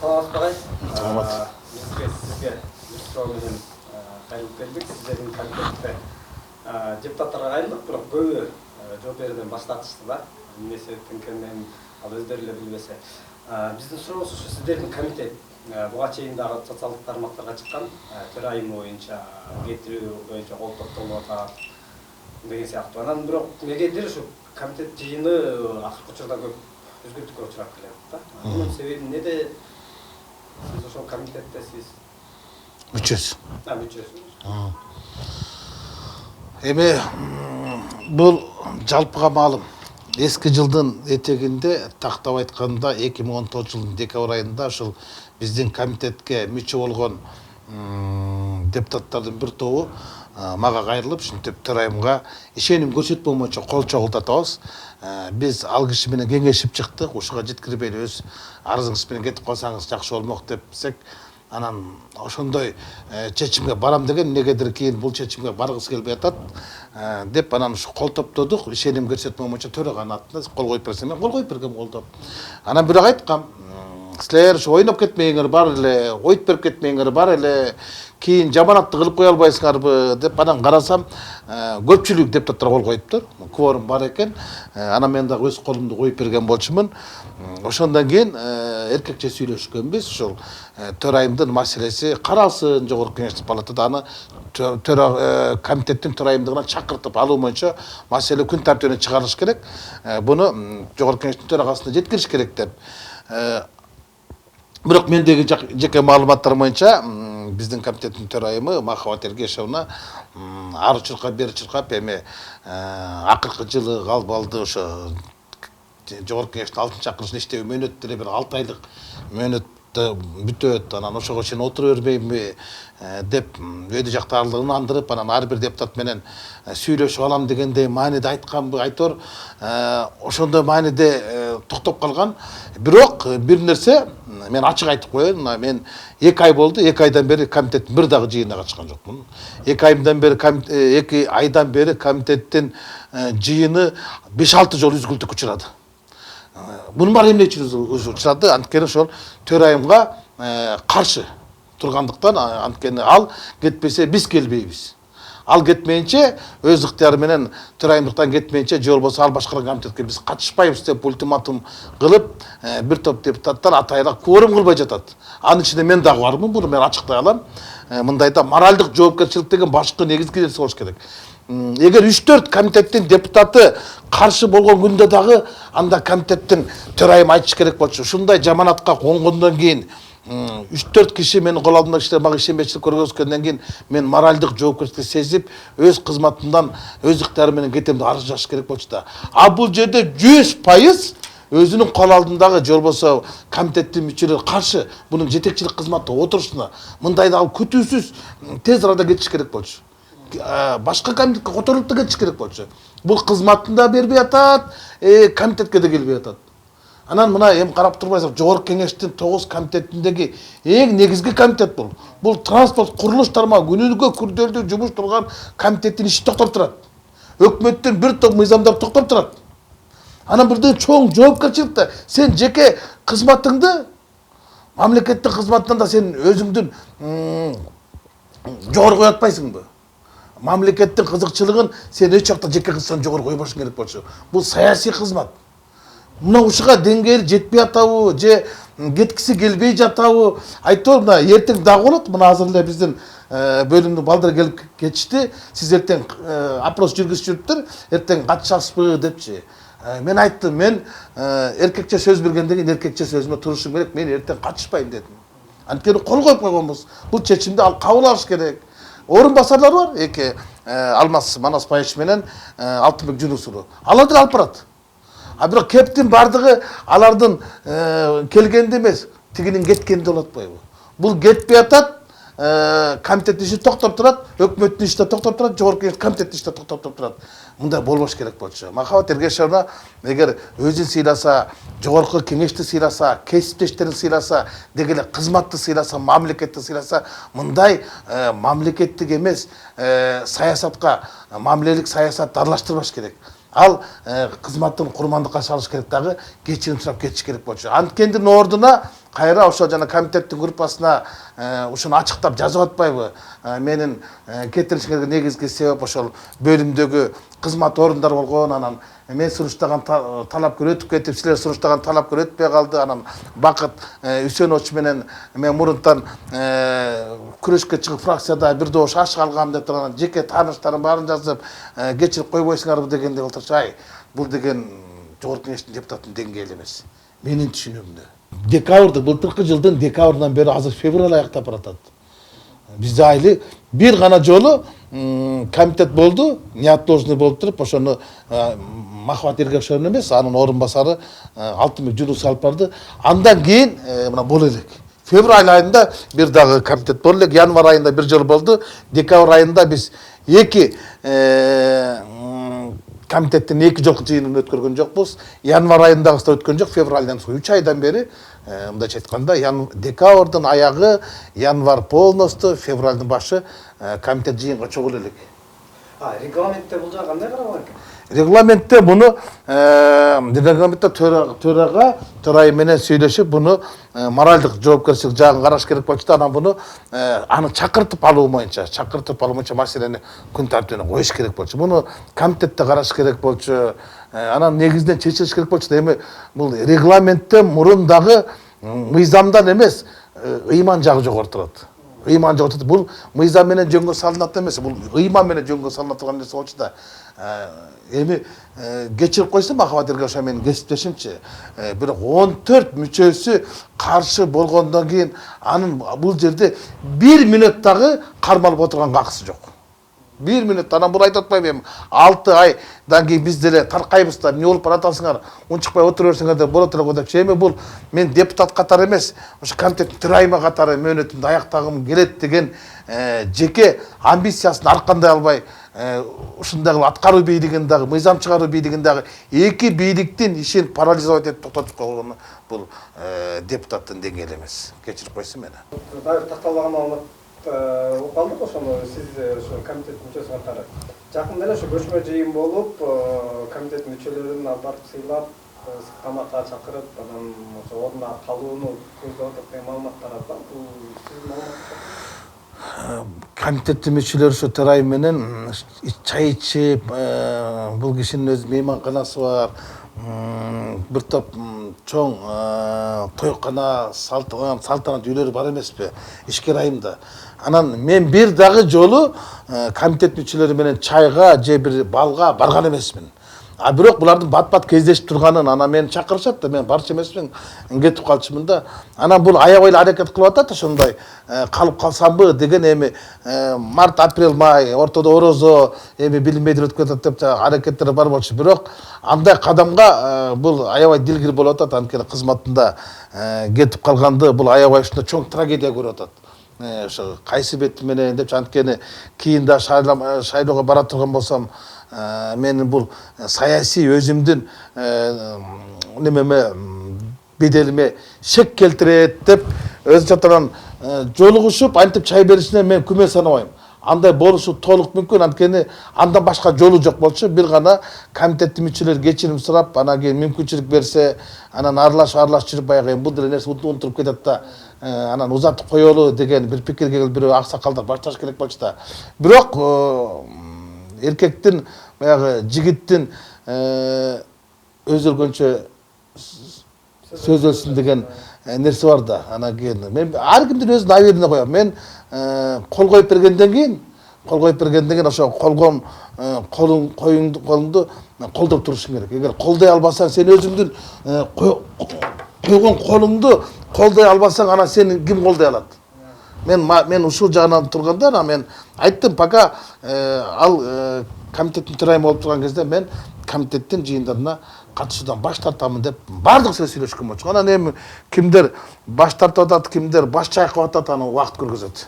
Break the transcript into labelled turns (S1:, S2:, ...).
S1: Саламатсыз багай.
S2: Саламат.
S1: Сизге суроо менен кайрылып келдик. Сиздердин комитетте депутаттарга кайрылдык, бирок көбү жооп берүүдөн баш тартышты да. Эмне себептен экенин ал өздөрү эле билбесе. Биздин сурообуз ушу сиздердин комитет буга чейин дагы социалдык тармактарга чыккан төрайым боюнча кетирүү боюнча кол топтолуп атат деген сыяктуу. Анан бирок негедир ушу комитет жыйыны акыркы учурда көп өзгөртүүгө учурап келет да. Бунун себеби неде? Siz ошол комитеттесиз.
S2: Мүчөсү.
S1: Мүчөсүз.
S2: Эми бул жалпыга маалым. Эски жылдын этегинде тактап айтканда 2019 жылдын декабрь айында ошол биздин комитетке мүчө болгон депутаттардын бир тобу мага кайрылып, ушинтип төрайымга ишеним көрсөтпөө боюнча кол чогултатабыз. Биз ал киши менен кеңешип чыктык. Ушуга жеткирбейли, өз арызыңыз менен кетип калсаңыз жакшы болмок депсек, анан ошондой чечимге барам деген, негедир кийин бул чечимге баргысы келбей атат деп анан ушу кол топтодук. Ишеним көрсөтмө боюнча төраганын атында кол коюп берсем, мен кол коюп бергем колдоп. Анан бирок айткам, силер ушу ойноп кетмеңиңер бар эле, ойып берип кетмеңиңер бар эле, кийин жаманатты кылып кое албайсыңарбы деп. Анан карасам көпчүлүк депутаттар кол коюптур, кворум бар экен. Анан мен дагы өз колумду коюп берген болчумун. Ошондон кийин эркекче сүйлөшкөнбүз. Ушул төрайымдын маселеси каралсын, жогорку кеңештик палатада аны комитеттин төрайымдыгына чакыртып алуу боюнча маселе күн тартибине чыгарылыш керек. Буну жогорку кеңештин төрагасына жеткириш керек деп. Бирок мендеги жеке маалыматтар боюнча биздин комитеттин төрайымы Махабат Эргешевна ар чуркап бери чуркап эми акыркы жылы калбалды ошо жогорку кеңештин 6-чакырышын иштөө мөөнөтү деле бир 6 айлык мөөнөттө бүтөт. Анан ошого чейин отура бербейинби деп өйдө жактарлыгын андырып, анан ар бир депутат менен сүйлөшүп алам дегендей мааниде айтканбы, айтор ошондой мааниде токтоп калган. Бирок бир нерсе мен ачык айтып коеюн, мен 2 ай болду, 2 айдан бери комитеттин бир дагы жыйынына катышкан жокмун. 2 айдан бери комитеттин жыйыны 5-6 жолу үзгүлтүккө учурады. Bunun bari emne için uçradı, antkeni ошол төрайымга каршы тургандыктан, анткени ал кетпесе биз келбейбиз. Ал кетмейинче, өз ыктыяры менен төрайымдыктан кетмейинче, же болбосо ал башкарган комитетке биз катышпайбыз деп ультиматум кылып, бир топ депутаттар атайра кворум кылбай жатат. Анын ичинде мен дагы бармын, буну мен ачыктай алам. Мындайда моралдык жоопкерчилик деген башкы негизги нерсе болуш керек. Эгер 3-4 комитеттин депутаты каршы болгон күндө дагы анда комитеттин төрайым айтыш керек болчу. Ушундай жаманатка конгондон кийин 3-4 киши менин кол алдымда кишилер мага ишенбечилик көргөзгөндөн кийин мен моралдык жоопкерчиликти сезип, өз кызматымдан өз ыктыярым менен кетем деп арыз жазыш керек болчу да. А бул жерде 100% өзүнүн кол алдындагы же болбосо комитеттин мүчөлөрү каршы бунун жетекчилик кызматта отурушуна мындайда ал күтүүсүз тез арада кетиш керек болчу. Башка комитетке которулуп да кетиш керек болчу. Бул кызматын да бербей атат, комитетке да келбей атат. Анан мына эми карап турбайсыздар, жогорку кеңештин 9 комитетиндеги эң негизги комитет бул. Бул транспорт, курулуш тармагы күнүгө күрдөлдүү жумуш турган комитеттин иши токтоп турат. Өкмөттүн бир топ мыйзамдар токтоп турат. Анан бирден чоң жоопкерчиликте сен жеке кызматыңды, мамлекеттик кызматтан да сен өзүңдүн жогору кое атпайсыңбы? Мамлекеттин кызыкчылыгын сен эч жакта жеке кызматтан жогору койбошуң керек болчу. Бул саясий кызмат. Мына ушуга деңгээли жетпей атабы, же кеткиси келбей жатабы? Айтор, мына эртең дагы болот. Мына азыр эле биздин бөлүмдүн балдары келип кетишти. Сиз эртең опрос жүргүзүп жүрүптүр, эртең катышасызбы депчи. Мен айттым, мен эркекче сөз бергенден кийин эркекче сөзүмө турушум керек. Мен эртең катышпайм дедим. Анткени кол коюп койгонбуз. Бул чечимди ал кабыл алыш керек. Орун басарлар бар, эки Алмаз Манаспаевич менен Алтынбек Жунусов. Алар да алып барат. А бирок кептин бардыгы алардын келгенде эмес, тигинин кеткенде болот атпайбы? Бул кетпей атат, комитеттин иши токтоп турат, өкмөттүн иши токтоп турат, жогорку комитеттин иши токтоп турат. Мындай болбош керек болчу. Махабат Эргешевна эгер өзүн сыйласа, жогорку кеңешти сыйласа, кесиптештерин сыйласа, дегеле кызматты сыйласа, мамлекетти сыйласа, мындай мамлекеттик эмес саясатка, мамилелик саясатты аралаштырбаш керек. Ал кызматтын курмандыкка салыш керек дагы, кечирим сурап кетиш керек болчу. Анткендин ордуна кайра ошо жана комитеттин группасына ушуну ачыктап жазып атпайбы? Менин кетиришимге негизги себеп ошол бөлүмдөгү кызмат орундары болгон, анан мен суруштаган талапкер өтүп кетип, силер суруштаган талапкер өтпөй калды. Анан Бакыт Үсенович менен мен мурунтан күрөшкө чыгып фракцияда бир добуш аш калгам деп турган жеке тааныштарым баарын жазып, кечирип койбойсуңарбы дегенде олтурчу, ай, бул деген жогорку кеңештин депутатынын деңгээли эмес. Менин түшүнүгүмдө. Декабрда, былтыркы жылдын декабрынан бери азыр февраль аяктап баратат. Бизде айли бир гана жолу комитет болду, неотложный болуп туруп, ошону Махабат Эргешовна эмес, анын орун басары Алтынбек Жунус алып барды. Андан кийин мына боло элек. Февраль айында бир дагы комитет боло элек, январь айында бир жолу болду, декабрь айында биз эки комитеттин эки жолку жыйынын өткөргөн жокпуз. Январь айындагысы да өткөн жок, февральдан соң 3 айдан бери, мындайча айтканда, декабрдын аягы, январь полностью, февральдын башы комитет жыйынга чогулу элек.
S1: Регламентте бул жагы кандай каралган экен?
S2: Регламентте буну регламентте төрайым менен сүйлөшүп, буну моральдык жоопкерчилик жагын караш керек болчу. Анан буну аны чакыртып алуу боюнча маселени күн тартибине коюш керек болчу. Буну комитетте караш керек болчу. Анан негизинен чечилиш керек болчу. Эми бул регламентте мурун дагы мыйзамдан эмес, ыйман жагы жогору турат. Ыйман жогору турат. Бул мыйзам менен жөнгө салынат эмес, бул ыйман менен жөнгө салынат турган нерсе болчу да. Эми кечирип койсо Махабат Эргешов менин кесиптешимчи, бирок 14 мүчөсү каршы болгондон кийин анын бул жерде 1 мүнөт дагы кармалып отурганга акысы жок. 1 мүнөт. Анан бул айтып атпайбы, эми 6 айдан кийин биз деле таркайбыз да, эмне болуп баратасыңар, унчукпай отура берсеңер деп болот эле го депчи. Эми бул мен депутат катары эмес, ошо комитеттин төрайымы катары мөөнөтүмдү аяктагым келет деген жеке амбициясын аркандай албай, ушундай кылып аткаруу бийлигин дагы, мыйзам чыгаруу бийлигин дагы эки бийликтин ишин парализовать этип токтотуп койгону бул депутаттын деңгээли эмес. Кечирип койсун мени.
S1: Дайыр такталган маалымат угуп калдык, ошону сиз ошо комитет мүчөсү катары жакында эле ошо көчмө жыйын болуп, комитет мүчөлөрүн алып барып сыйлап, камакка чакырып, анан ошо ордуна калууну көздөп атат деген маалымат таралды. Бул сиздин маалымат?
S2: Комитеттин мүчөлөрү ошо төрайым менен чай ичип, бул кишинин өз мейманканасы бар, бир топ чоң тойкана, салтанат үйлөрү бар эмеспи, ишкер айымда. Анан мен бир дагы жолу комитет мүчөлөрү менен чайга же бир балга барган эмесмин. Бирок булардын бат-бат кездешип турганын анан мени чакырышат да, мен барчу эмесмин, кетип калчумун да. Анан бул аябай эле аракет кылып атат, ошондой калып калсамбы деген, эми март, апрель, май ортодо орозо, эми билинбейдир өтүп кетет деп аракеттер бар болчу. Бирок андай кадамга бул аябай дилгир болуп атат, анткени кызматында кетип калганды бул аябай ушундай чоң трагедия көрүп атат. Ошо кайсы бет менен депчи, анткени кийин да шайлоого бара турган болсом, менин бул саясий өзүмдүн немеме беделиме шек келтирет деп өз жактан жолугушуп антип чай беришине мен күмө санабайм. Андай болушу толук мүмкүн, анткени андан башка жолу жок болчу. Бир гана комитеттин мүчөлөрү кечирим сурап, анан кийин мүмкүнчүлүк берсе, анан аралаш жүрүп баягы бул деле нерсе унутуруп кетет да, анан узатып коелу деген бир пикирге келип бирөө аксакалдар башташ керек болчу да. Бирок эркектин баягы жигиттин өз өлгөнчө сөз өлсүн деген нерсе бар да. Анан кийин мен ар кимдин өзүнүн абийирине коем. Мен кол коюп бергенден кийин ошо колгон колуңду колдоп турушуң керек. Эгер колдой албасаң, сен өзүңдүн койгон колуңду колдой албасаң, анан сени ким колдой алат? Мен ушул жагынан турганда, мен айттым, пока ал комитеттин төрайымы болуп турган кезде мен комитеттин жыйындарына катышуудан баш тартамын деп бардык сөз сүйлөшкөн болчу. Анан эми кимдер баш тартып атат, кимдер баш чайкап атат, аны убакыт көргөзөт.